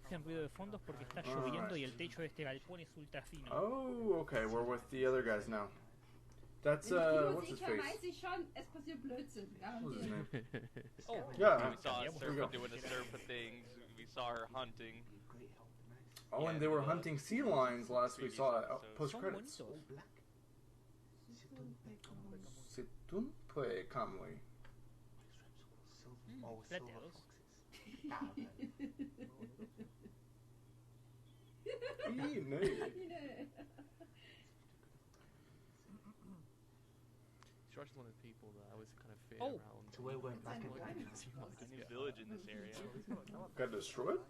existen ruido de fondos porque está lloviendo y el techo de este galpón es ultra fino. Oh, okay. We're with the other guys now. That's what's his face? What's his name? Oh, Yeah. We saw Serpa doing the Serpa things. We saw her hunting. Oh, and they were hunting sea lions last we saw post credits. Son bonitos. Situnpe Kamui. Plateados. Sure, just one of the people that I was kind of fearing around. So we're back in A new village in this area. Got destroyed?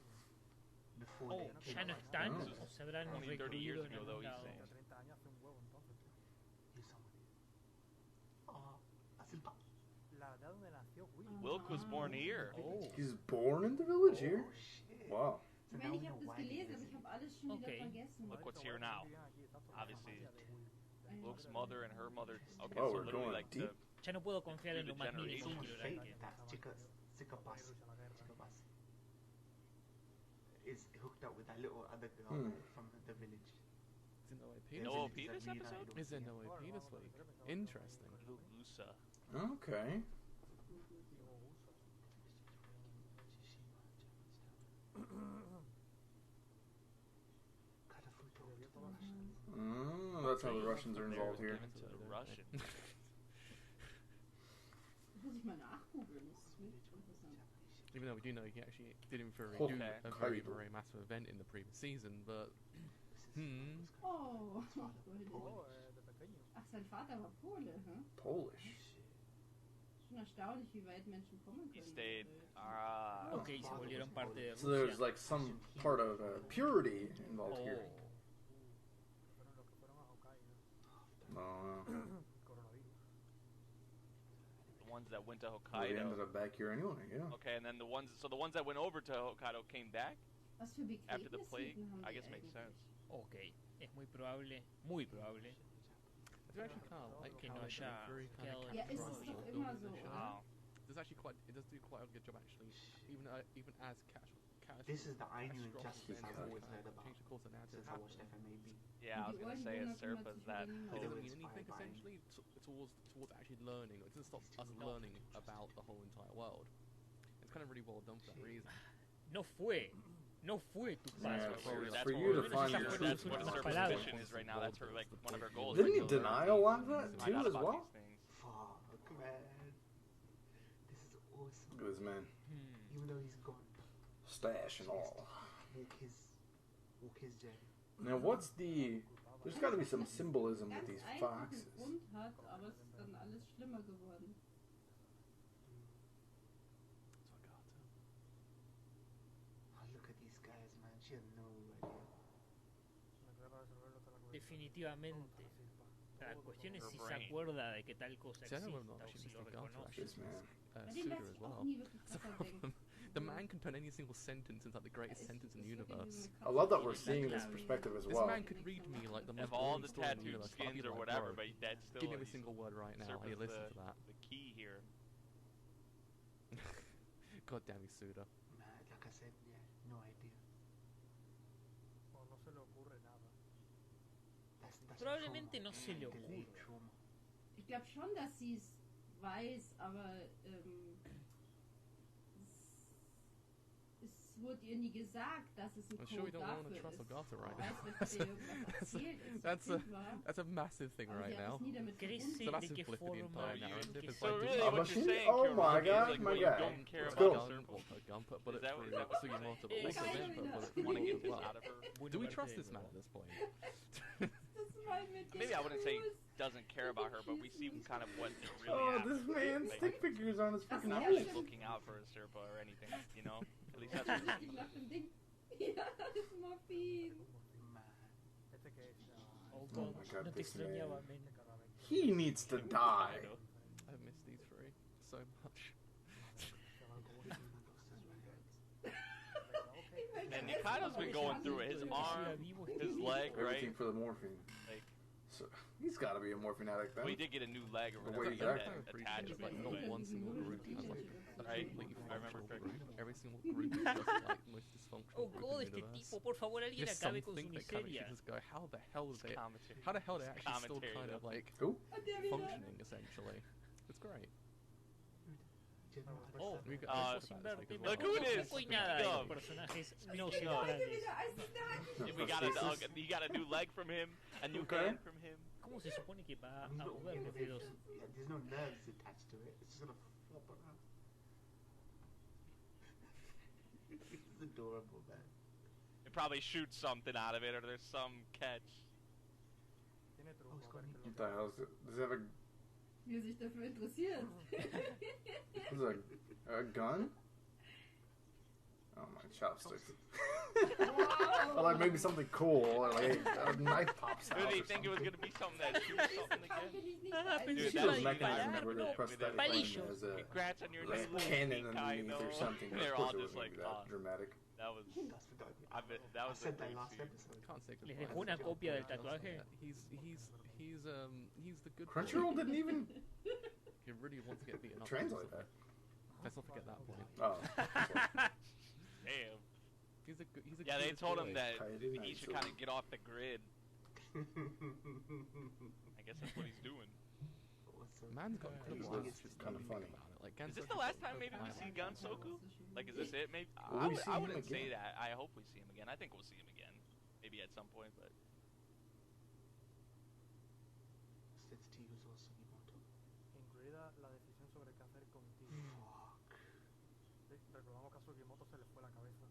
Oh, ya no están o se habrán Only 30 years recluido en ago, though, algún he's lado. saying. Wilk was born here. Oh, He's born in the village here? Wow. Ich meine, ich habe das gelesen, aber ich habe alles schon wieder vergessen. Look what's here now. Obviously, Wilk's mother and her mother. Okay, Oh, so we're literally going like deep. ya no puedo confiar en The lo más generation. mínimo, ¿verdad? Que- That Chicka bus is hooked up with that little other girl from the village. Is it no AP No this week? OP this episode? Is there no AP this week? Interesting. Lusa. Okay. That's how the Russians are involved here. Given to the Russian. Muss ich mal nachgoogeln, das ist wirklich interessant. Even though we do know he actually did in theory Okay. do a very, very massive event in the previous season, but Oh, ach, sein Vater war Pole, hä? Polish. Schon erstaunlich, wie weit Menschen kommen He können. stayed. Ok, se volvieron parte de So there's Rusia. like some part of purity involved here. Oh, No, The ones that went to they ended Hokkaido. up back here anyway, yeah. Okay, and then the ones that went over to Hokkaido came back Was für after the plague. Begräbnisriten haben I die guess makes eigentlich? sense. ok, es muy probable I do actually kind of like que how no they haya do very kind quedado of Ja, ist es casual doch building immer so, this show. oder? Wow. It does do quite a good job actually, even as casual. This is the I Knew strong Injustice events I've always happen, heard about change the course of narrative since I watched happen. FMAB. Yeah, I was gonna say it's Serpa's that. It Oh, doesn't mean it's anything fine, essentially towards actually learning. It doesn't stop us learning about the whole entire world. It's kind of really well done for that reason. No fue tu Yeah, paso. it's for you to find the truth. That's what Las Serpa's palabras. mission is right now. That's her like one of her goals. Didn't he Like, deny a lot of that find too out as about well? these things. Fuck, man. This is awesome. Look at this man. Even though he's gone, Stash and all. walk his journey. Now what's the... There's got to be some symbolism with Ganz these einfachen foxes. Grund hat, aber es ist dann alles schlimmer geworden. Oh, look at these guys, man. She has no idea. Definitivamente. La cuestión es si se brain. acuerda de que tal cosa See, I existe don't know o actually si lo speak out to reconoce. This man. Bei dem Suda lässt as sich auch well. nie wirklich was verdenken. The man can turn any single sentence into like the greatest sentence in the universe. I love that we're seeing this perspective as This well. man could read me like the most Have all boring the story in the tattooed universe. I'd be skins or like, whatever, bro, but that's still. give me every he's- single word right now. I Serpa's listen to that. the key here. God damn you, Suda. Man, like I said, yeah, no idea. That's Probablemente trauma. no se le Delayed ocurre. trauma. Ich glaube schon, dass sie es weiß, aber es wurde ihr nie gesagt, dass es ein I'm sure we Code don't want to dafür trust ist. Agatha right Weißt du, now. dass ihr irgendwas erzählt, als sie Kind war, That's a massive thing aber right sie hat now. es nie damit ¿Crees verbunden. It's a de massive qué blip in the forma entire narrative. It's So like really, Oh, what but you're she- saying, oh Kira, my is God, like, my well, you guy. don't care Let's about go. the gun, Serpa. or a gun, put a Is bullet that through what Sugimoto, but Hey, also guys, then put a bullet we through Want to me get as this well. out of her? Do we trust this man at this point? Das war mit Maybe dem I wouldn't say Fuß. doesn't care about her, but we see kind of what they're really Oh, after. this man's Like, stick figures on his That's freaking not nose. really- looking out for a Serpa or anything, you know? At least Das that's ist what richtig nach dem Ding. Ja, das ist Morphin. Man. Oh, Oh God, my God, no te this extrañaba, man. men. He needs to die. I miss these three so much. And Nikaido's been going through it. His arm, his leg, Everything right? for the morphine. Like, So, He's got to be a morphine addict then. Well, he did get a new leg or The way whatever. he's He acting. had It's attachment. like not one single group has like a Right, completely I remember functional correctly. group. Every single group is just like the most dysfunctional Oh group god, in the este universe. tipo, por favor, alguien Just acabe some con su think that kind of miseria. just go, how the hell is it? Commentary. How the hell are they It's actually still commentary, kind of though. like Who? functioning essentially? It's great. Oh, We got- Uh, we sin talked about verte this, Look like, who poco it is. y nada de los Go. personajes no centrales. We got he got a new leg from him, a new Okay. hand from him. ¿Cómo se supone que va a No, mover los dedos? yeah, there's no nerves attached to it. It's just gonna flop around. It's adorable, man. It probably shoots something out of it, or there's some catch. Tiene truco, Oh, it's a ver got qué What the hell is it? Does it have a, Wie er sich dafür interessiert. is it a gun? Oh, my chopsticks. Or like maybe something cool, or like a knife pops out. Did he or think it was something. gonna be something that shoots something again? Ah, Dude, pensé She que that's was iba a mechanism disparar, where the no. prosthetic Palillos. limb has a Congrats on your new like, leg, cannon Kaido. underneath or something. They're Of all course it just wouldn't like, be that dramatic. that was. That's the dog. I bet that was I said a that great last scene. episode. Can't say Les goodbye. dejó una copia del Just tatuaje. that. He's the good Crunchyroll boy. didn't even He really wants to get beaten up. translate that. Let's not forget that point. Oh. Damn. He's a Yeah, they good told boy. him that Kaede he should Naitsu. kind of get off the grid. I guess that's what he's doing. Man's got Yeah, good he's blast. just Just kinda think funny. about it. Like, Is this Gansoku's the last got time maybe we good see blast. Gansoku? Like, is this it? Maybe Will we see I him wouldn't say again? that. I hope we see him again. I think we'll see him again, maybe at some point. But Said Steve was also Sugimoto. incluida la decisión sobre qué hacer contigo. Fuck. Sí, recordamos que a Sugimoto se le fue la cabeza.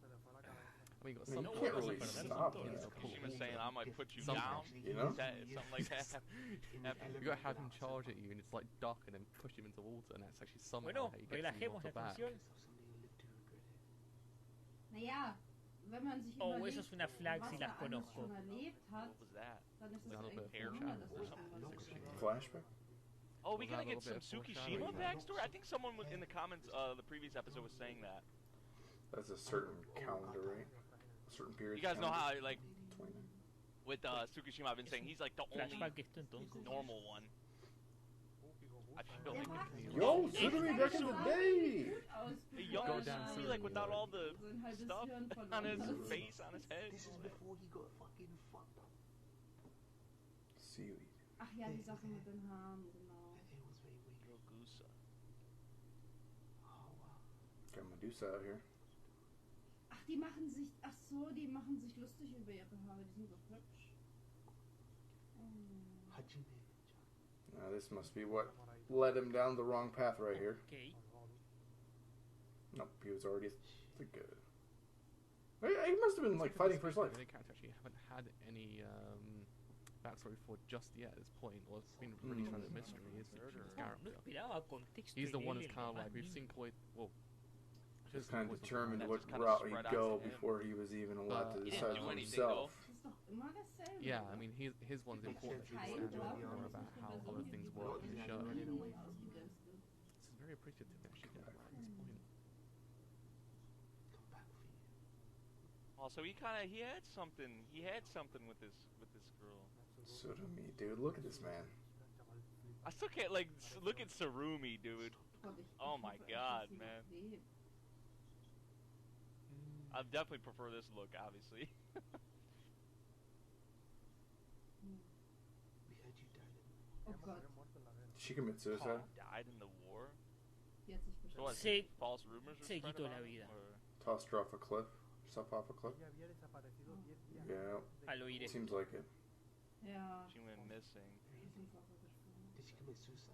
Se le fue la cabeza. I mean, you got I mean, some you can't people really that stop are that. cool. Kishima's saying, "I might put you Some- down." You know? Something like that. In the Happened. You got to have elevator him now, charge so- at you, and it's like duck, and then push him into water, and that's actually somehow Bueno, how you get him relajemos off la the back. tensión. So someday you'll live to regret it. Naja, wenn man sich Oh, überlegt, eso es una flag, was si er las alles conozco. schon erlebt hat, What was that? dann ist es Another eigentlich bit of kein Wunder, dass foreshadowing. er schon was Flashback? Oh, we Was gotta that a get some little bit of Tsukishima foreshadowing? backstory. I think someone in the comments, the previous episode was saying that. That's a certain calendar, right? A certain period. You guys know how, calendar? like, 29. with Tsukishima, I've been saying he's like the only Flashback esto entonces. normal one. I feel like Yo, Tsurumi back in the day! a young Go down Tsukishima, through like it, without like- all the so ein halbes stuff Hirn on his verloren hat. face, on his head. This is before he got fucking fucked up. Seaweed. Ach ja, die Sache mit den Haaren, genau. It was very weird. Rogusa. Oh wow. Got Medusa out here. Ach, die machen sich, ach so, die machen sich lustig über ihre Haare, die sind doch hübsch. Hajime. Now this must be what led him down the wrong path right here. Ok. Nope, he was already the good. He must have been like fighting for his life. The character actually haven't had any backstory for just yet at this point, or it's been really kind of a mystery. Is his No character? esperaba contexto. He's the en one él that's en kind lo of más like we've seen mínimo. Koi. Well, Just kind of Koi's determined That what just kinda route spread he'd out go to him. before he was even allowed to He didn't decide do for anything, himself. Das ist doch immer dasselbe. yeah, I mean his one's important. He Kein understands a Glauben, bit more das about ist how eine other Person, things die work in the wirklich show. niemand ausgegrenzt ist. This is very appreciative that she did that at this point. Come back for you. Also, he had something with this girl. Tsurumi, dude, look at this man. I still can't look at Sarumi, dude. Gott, ich Oh my hoffe echt, God, dass sie man. noch lebt. I definitely prefer this look, obviously. We heard you died in Oh Gott, Murió muerto en la arena. Did she commit suicide? Died in the war. die hat sich So what? bestimmt. Se- False rumors were se spread quitó about la him, vida. or- Tossed her off a cliff? Herself off a cliff? Ella había desaparecido 10 días Yeah. antes de Al oír esto. Seems like it. Ja, She went missing. ist nicht Wasser geschwommen. Did she commit suicide?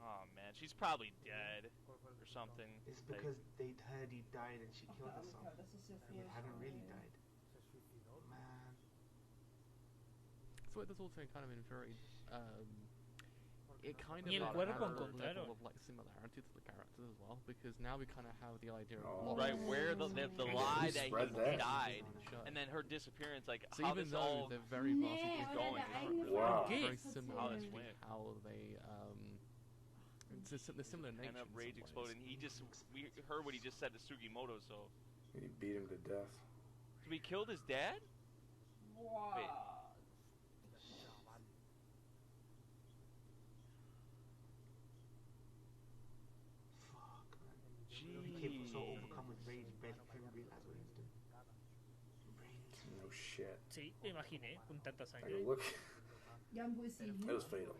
Oh man, she's probably dead cuál fue el or resultado. something. It's Like, because they heard he died and she Ach, killed der herself. Alter, das ist ja And he hadn't furchtbar, really ey. died. Se suicidó. Man. So it does also kind of been very. It kind Ni el of cuerpo had a encontraron. level of like similarity to the characters as well, because now we kind of have the idea of Oh. right where the Who lie that spread he that? died, on the show. and then her disappearance, like So how even this though all. they're very Nee, vastly oder different, going. der eigene Wow. Vater Okay. very hat's similar How in this erzählt. went. how they they're similar in nature. End up in rage some exploding. ways. He just we heard what he just said to Sugimoto, so He beat him to death. So he killed his dad? Boah. Wait. Fuck, man. He came so overcome with rage, barely couldn't realize what he was doing. Rage. No shit. Sí, me imaginé, con tanta I sangre. look. Ja, und wo ist sie hin? It was fatal.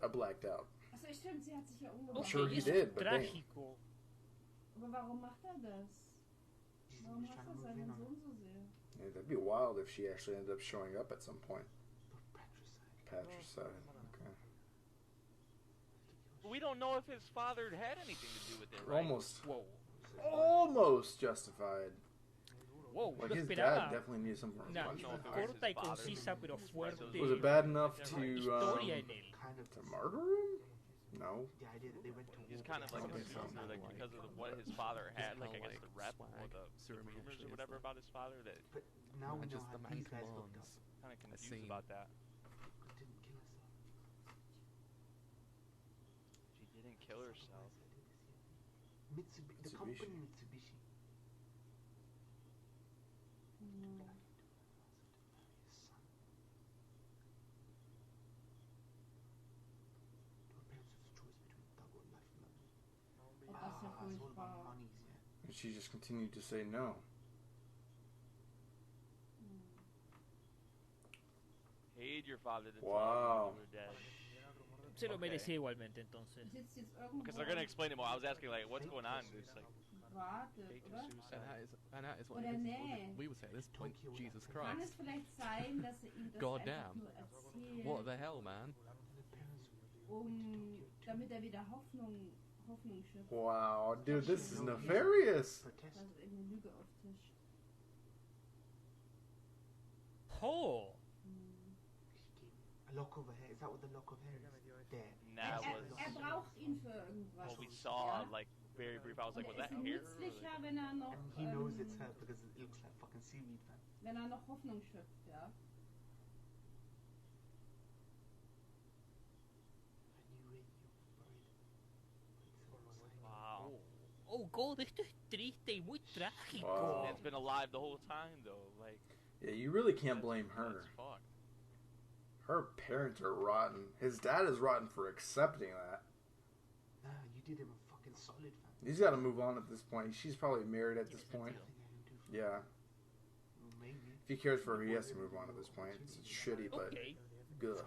I blacked out. Achso, stimmt, sie hat sich ja umgebracht. Ok, sure he eso did, es but damn. trágico. Aber warum macht er das? He's Warum trying hasst to er move seinen in on Sohn so sehr? Yeah, that'd be wild if she actually ended up showing up at some point. patricide. Patricide. Okay. We don't know if his father had anything to do with it, right? Almost justified. Wow, Like lo his esperaba. dad definitely needed some more Una punishment. corta y concisa pero fuerte Was it bad enough to historia en él. Kind of to murder him? No. the idea that they went to He's war kind of like Okay, assumed so- like because of what his father had, like I guess the rep or swag. the Surumi rumors actually or is whatever like- about his father that But now we And know just how the man these guys hooked up. commands. kind of scene. confused about that. But didn't kill herself. She didn't kill herself. Mitsubishi. The company Mitsubishi. Hm. His son. Your parents have the choice between thug or life in London. Oh, das ist ja It's all about furchtbar. monies, yeah. And she just continued to say no. Hm. Paid your father to Wow. tell you you were dead. Se lo Okay. merecía igualmente entonces. Sitzt jetzt irgendwo. Because they're gonna explain it more. I was asking like, what's going on? It's like Wartet, fake oder? suicide. And that is what Oder nee. we would say at this point. Tokyo Jesus Kann es Christ. vielleicht sein, dass er ihm das God einfach damn. nur erzählt, What the hell, man? And the parents damit er wieder Hoffnung schöpft, Wow, dude, this is nefarious. protest. dass er irgendeine Lüge auftischt. Oh, Hm. A lock of hair. Is that what the lock of hair is? There. And that Er was braucht ihn für irgendwas. what we saw. Ja? Like very brief. I was like, Und was er that ist hair? Or, nützlicher, like- wenn er noch, And he knows it's her because it looks like fucking seaweed, man. wenn er noch Hoffnung schöpft, ja. I knew it, you worried. Wow. oh God, esto es triste y muy trágico. Wow. It's been alive the whole time though. Like Yeah, you really can't blame her. That's fucked. Her parents are rotten. His dad is rotten for accepting that. Nah, you did him a fucking solid, fam. He's got to move on at this point. She's probably married at this point. Nothing I can do for Yeah. you. Maybe. If he cares for her, he has to move on at this point. It's shitty, but Ok. good.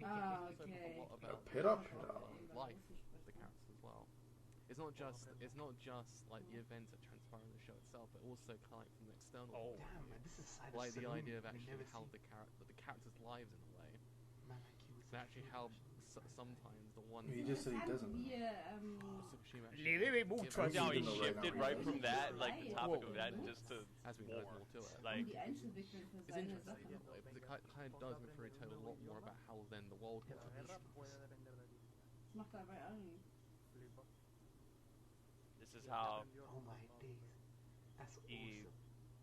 Ah, Also okay. a lot about Pit up, the pit up. life of the characters as well. It's not just like the events that transpire in the show itself, but also kind of like from the external. Oh. Damn, man, this is side Like the Salome idea of we actually never how seen. the characters' lives in a way, Man like you with and actually the how shoulders. sometimes the one He just said he doesn't. Wir, Tsukushima Le debe mucho a Gives No, us he even though right shifted now- right from that, like the topic Whoa. of that, just to as we know more. more to it. Like die einzuwickeln für It's seine interesting Sachen. in a way because it kind of does refer to a lot more about how then the world comes to be. Das macht er bei allen. this is how Oh my days. That's He- awesome.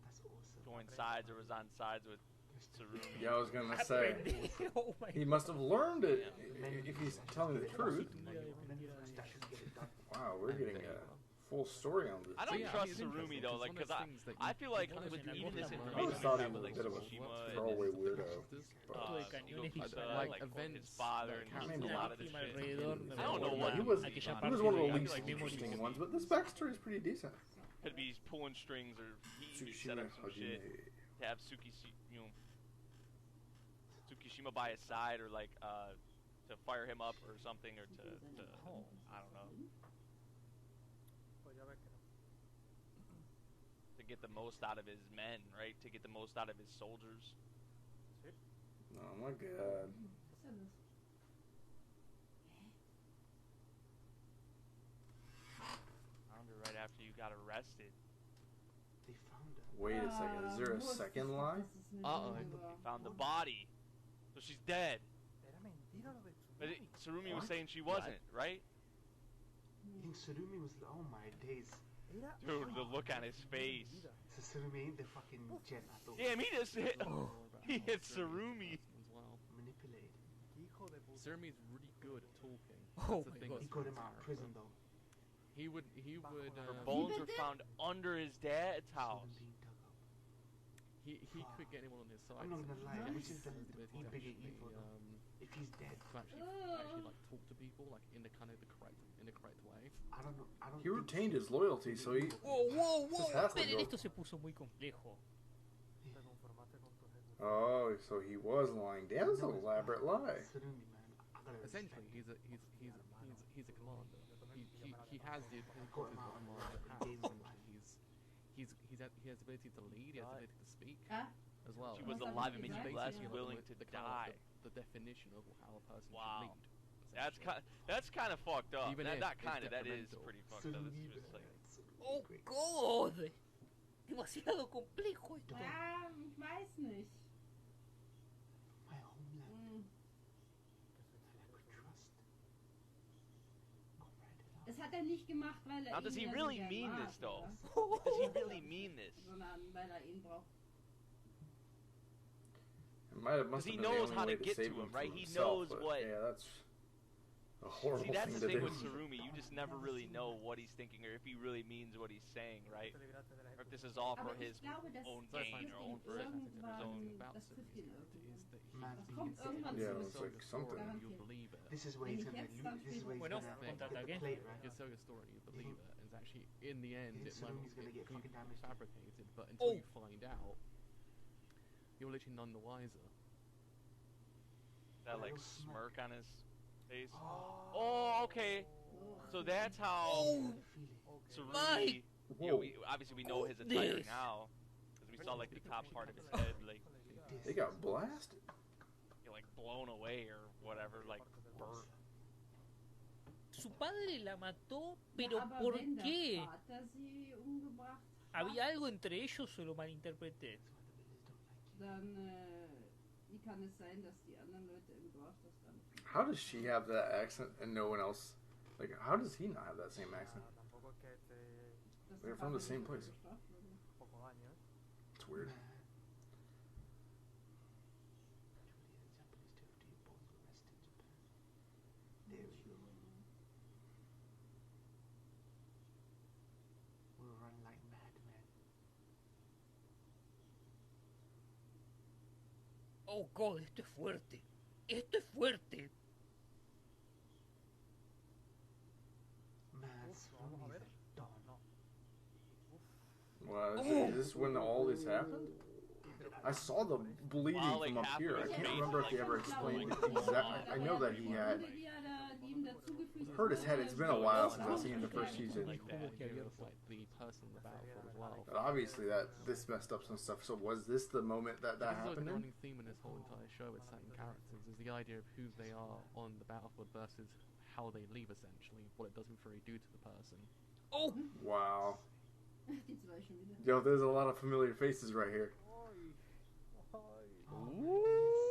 That's awesome. joined sides or was on sides with Sarumi. Yeah, I was gonna say. Aprende. Oh my He must have learned it if he's telling the truth. That should get it done. Wow, we're getting a full story on this. I don't yeah, I trust mean, it's Sarumi interesting, though, 'cause like one of because those things that I you feel like can with kind of even this understand. I information always we thought he have was with a like bit of a Tsukushima throwaway and weirdo. uh, Todo de cañones y Yakuza, balas. like events his father that and kind just of a lot of this lástima shit. alrededor me I don't know recuerda what he was. aquella He parte was one of the de least Memory interesting Ink. ones, but this backstory is pretty decent. Could be he's pulling strings or he set up some shit to have Tsukishima by his side or like to fire him up or something or to I don't know, to get the most out of his men, right? To get the most out of his soldiers. Oh my god. Was ist denn das? Found her right after you got arrested. They found her. Wait a second. Is there a Wusste second ich, lie? dass es eine Uh-oh. Lüge war. Found the body. So she's dead. But Sarumi was What? saying she wasn't, right? You think Surumi was oh my days. Dude, the look on his face. So Surumi ain't the fucking gen I thought Damn, he just hit. More about He how hit Surumi Sarumi. as well. manipulated. Surumi's really good at talking. Oh That's the my thing God. that's He got with him out of this prison character. though. He would. Her bones were found under his dad's house. Being dug up. He could get anyone on his side. I'm not gonna lie, which is the ability to bigger actually, evil though? If he's dead, to actually like talk to people like in the kind of the correct way. I don't know. I don't. He think retained so. his loyalty, so he. Wow. Just has to Pero go. esto se puso muy complejo. Oh, so he was lying. Damn, that's an elaborate lie. Surumi, man. I gotta Essentially, respect he's a commander. He has the ability I got him out of my game of life. he has the ability to lead. He has the ability to speak Ah, as well. She was What's alive up and with making the less dice? willing to die. The definition of how a person Wow. should lead. That's kind of fucked up. Even That, if that it's kind of that is detrimental. pretty fucked up. Surumi, It's just like, man. Surumi, Oh great. God. Demasiado complejo esto. ah, ich weiß nicht. My homeland. Hm. That I could trust. Go right it out. Das hat er nicht gemacht, weil er now, does ihn he ja so really gern mean mag, this though? oder? Does he really mean this? Sondern weil er ihn braucht. It might have must Because he have been the knows only how way to get save to him, from right? He himself, knows but what- Yeah, that's a horrible See, that's thing the to thing do. with Surumi. You just never really know what he's thinking or if he really means what he's saying, right? Or if this is all for Aber his ich glaube, das own das gain trifft or ihn own version. irgendwann, about das Surumi trifft ihn is irgendwann. that Man, Das kommt irgendwann Yeah, zurück. it's like something. You believe it. This is where Wenn he's ich gonna jetzt lose. dann This is where he's Bueno, gonna contraataque. get the plate, You right? can sell your story and you believe it, and it's actually in the end Yeah, it might Surumi's gonna get be fucking damaged. fabricated, but until you find out, you're literally none the wiser. That like Little smirk on his face. Oh, Oh, okay. So that's how I feel it. Surumi. You know, Whoa. obviously we know his attire This. now, because we saw like the top part of his head, like They got blasted. like blown away or whatever, like burnt. Su padre la mató, Ja, pero aber ¿por wenn qué? der Vater sie umgebracht hat, ¿Había algo entre ellos o lo malinterpreté? That's why the villagers don't like you. dann wie kann es sein, dass die anderen Leute im Dorf das dann... How does she have that accent and no one else? Like, how does he not have that same accent? dass They're der from the Vater same nicht place. bestraft wurde. It's weird. Man. Julia, the Japanese territory bombs were arrested in Japan. There we go. We run like madmen. Oh God, esto es fuerte. Esto es fuerte. Man, Surumi is a don. Well, is this when all this happened? I saw the bleeding Wow, like from up half here. of I his can't face remember is if they like ever explained exactly. I know that he had Die er da, die ihm dazugefügt hurt his head. It's been a while since I've seen the first season. Like that, you know, like the person in the battlefield as well. But obviously, that this messed up some stuff. So was this the moment that This is like happened the in? running theme in this whole entire show with certain characters is the idea of who they are on the battlefield versus how they leave, essentially, what it doesn't really do to the person. Oh, Wow. Die zwei schon wieder. Yo, there's a lot of familiar faces right here. Oh, man,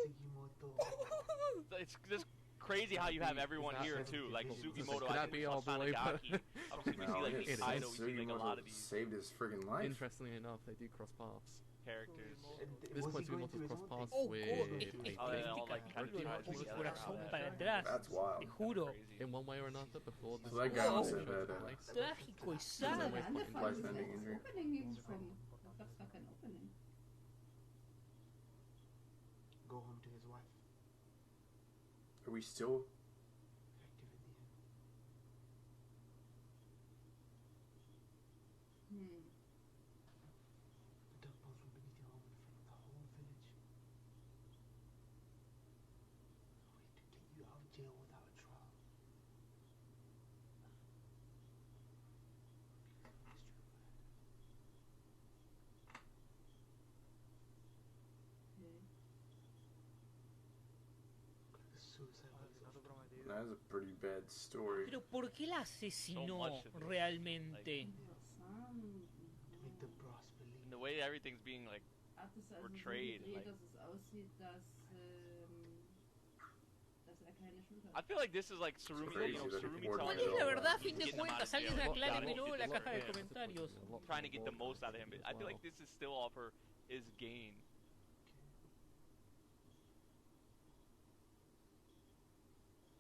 Sugimoto. It's just crazy how you have everyone Is that- here too, like Could Sugimoto. that I be think our we saw boy, but- Tanigaki. Obviously, we see No, like it's Kaido. We see like a lot of these saved his friggin' life. Interestingly enough, they do cross paths. characters. At this Was point, he going Sugimoto's through his cross own paths Oh, with God. a Oh, Este yeah, all, like, capítulo kind of le ties pone el together. corazón That's para atrás. That's wild. Te juro. Crazy. in one way or another before this So that guy must whole have show had, took place. Trágico y Am sad. Anfang ist life-ending das injury. Opening gekommen. Da gab es gar kein Opening. Go home to his wife. Are we still? Effective in the end. The dug bones from beneath your home in front of the whole village. A way to get you out of jail without a trial. The suicide was That's a pretty bad story. Pero ¿por qué la asesinó So much of this, realmente? to make the brass believe. And the way everything's being like, Hat es also Portrayed, so gedreht, like- dass es aussieht, dass er keine Schuld I hat. feel like this is like Surumi, Crazy you know, that he Surumi poured telling ¿Cuál es la him, verdad a fin de getting him out cuentas? of jail. Alguien Lot aclárenmelo of en la people- caja de yeah, comentarios. trying to get the most out of him. But I feel like this is still all for his gain.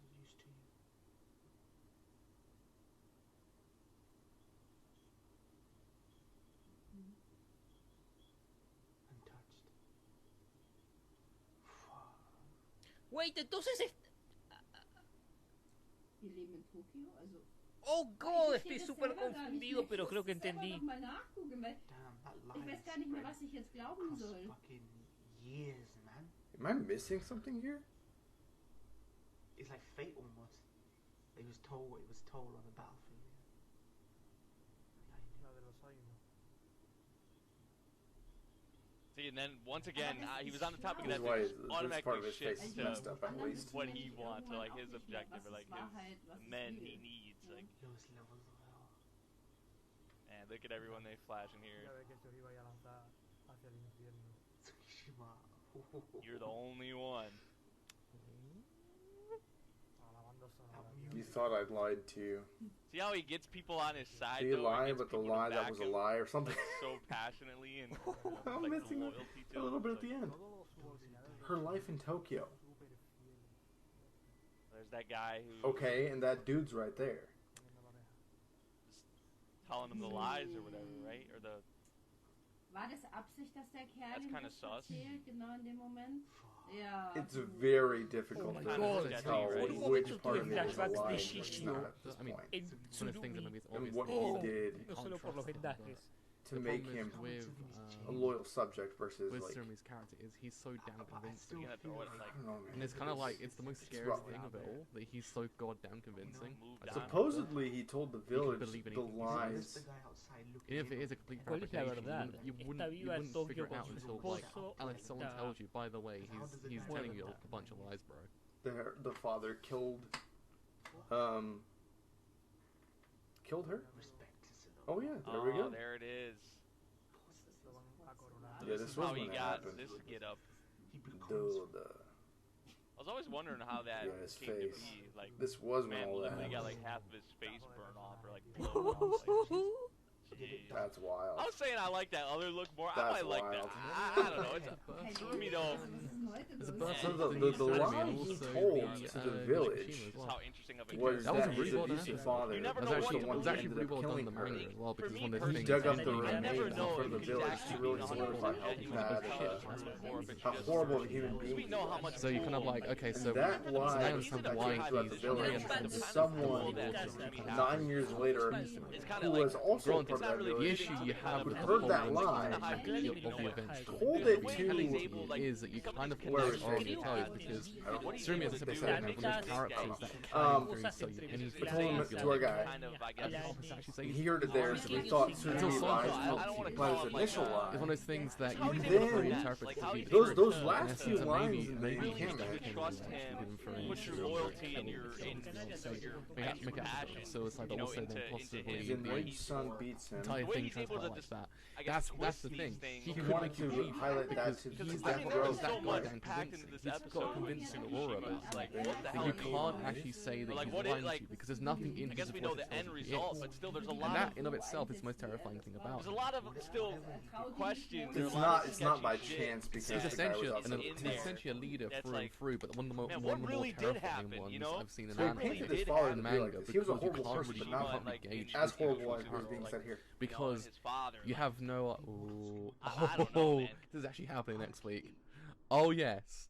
I'm used to you. Wait, entonces Wir leben in Tokio, also. Oh God, estoy Ich verstehe das súper selber gar nicht confundido, mehr. pero Ich creo que muss selber entendí. noch mal nachgucken, weil Damn, that ich line weiß is gar nicht mehr, spread was ich jetzt glauben across soll. fucking years, man. Am I missing something here? It's like fate almost. It was told what it was told on the battlefield. La de los años. See, and then once again, he was on the topic of This that, is why so this automatically part of his face shifts is to messed up at least. what he wants, or like his objective, or like his men he needs. Like, Those levels of hell. and look at everyone they flash in Ya here. ve que esto iba a lanzar hacia el infierno. Tsukishima. You're the only one. A la banda sonora. You thought I'd lied to you. See how he gets people on his side? Did you though? He lie, gets but the people to lie that back was a him, lie or something? like, so passionately and I'm like missing loyalty to a little him. bit It's at the like, end. Todos los subordinados Her life in Tokyo. súper fieles. There's that guy who Okay, and that dude's right there. Teniendo la oreja. telling him the lies or whatever, right? Or the War das Absicht, dass der Kerl That's ihm kinda das sus. erzählt, genau in dem Moment? Ja. It's very difficult Oh to my God. tell Right. which part of it Flashbacks is a lie de and which Shishio. not at this I mean, point. En It's one of those things that maybe it's And obvious. what Oh. he did No solo por los vendajes. to make him with a loyal subject versus with like, Surumi's character is he's so damn convincing. you gonna throw it I like don't know, And man. it's kind of like, it's the most scariest rough. thing of it all, that he's so goddamn convincing. moved I on. Supposedly he told the village believe the anything he lies. The guy outside looking And if it in is a on complete ¿Cuál es la fabrication, verdad? you Está wouldn't viva en figure Tokio it out con su until like, esposo. unless someone Está tells you, by the way, he's telling you a bunch of lies, bro. The father killed her? respect to Oh yeah, there we go. There it is. Lo van a coronar. Yeah, This this is was how he when it got happened. this get up. He becomes Dude, I was always wondering how that Yeah, his came to face. be. Like, this was when man all that literally got happened. like half of his face burned off or like blown off. Like, jeez. That's wild. I was saying I like that other look more. I That's might like that. wild. I don't know. It's Surumi though. There's a Birth birth So of the lie and he also told the, to the Mishima village as Just well. how interesting of a was That that wasn't his really well done. abusive father You never It know was what actually, the it was movie actually ended pretty up well done killing in the her. manga as well, For because me one of the He things dug up that the you never remains know for if the he's village to actually really being solidify how 100% bad, or if it's how just- horrible of a human Because being we he know how was. much so you kind of bull, like, okay, And so that so lie now you was understand took why throughout the he's village against and this someone It's 9 years later It's kinda who like- was also Granted, part of that really the village issue you have who with the heard whole that thing lie, of the event told The it way to how he's able, like, is that you kind of Where connect it's already taken. tell because What he's Surumi able is to a do certain with one of those this characters guy. that Um, can tell you anything. we told him to our guy. Kind of, I guess, I can't actually say he heard it there, so he thought Until Tsunami someone lies helps I don't wanna you. by call his him, like, initial a- lie. It's one of those things that How you he's can able to then- connect, like, how he's Those able those to- last few so lines maybe in the maybe you camera. can trust him, put your loyalty and your passion, so it's like you know, also then into possibly His him. the enraged son beats him. entire The way thing he's able transpires to like just, that. I guess, That's the twist thing. these things. He He could wanted make you to believe highlight that because to Because he's I that didn't know gross. there's so that much goddamn packed into convincing. this He's episode. got a convincing aura about it. Like, That what the hell You is he can't lied. actually say that Like, he's what it- lying to like- you because there's nothing in I guess his we know voice the that end tells you he result, is. but still, there's a And lot that of in of itself is the most terrifying thing about there's a it. lot of still questions. It's not by chance because He's the guy was essentially, outside in the there. he's essentially a leader That's through like, and through, but one of the, man, one what of the more really did terrifying happen, ones you know? I've seen in So he anime painted did his father happen. to be manga like this. He was a because you horrible can't person, really, but you not can't like, really gauge as his horrible as actual was being like- said here. because his father, you like, have no. Ooh, I don't know, man. this is actually happening next week. Oh yes.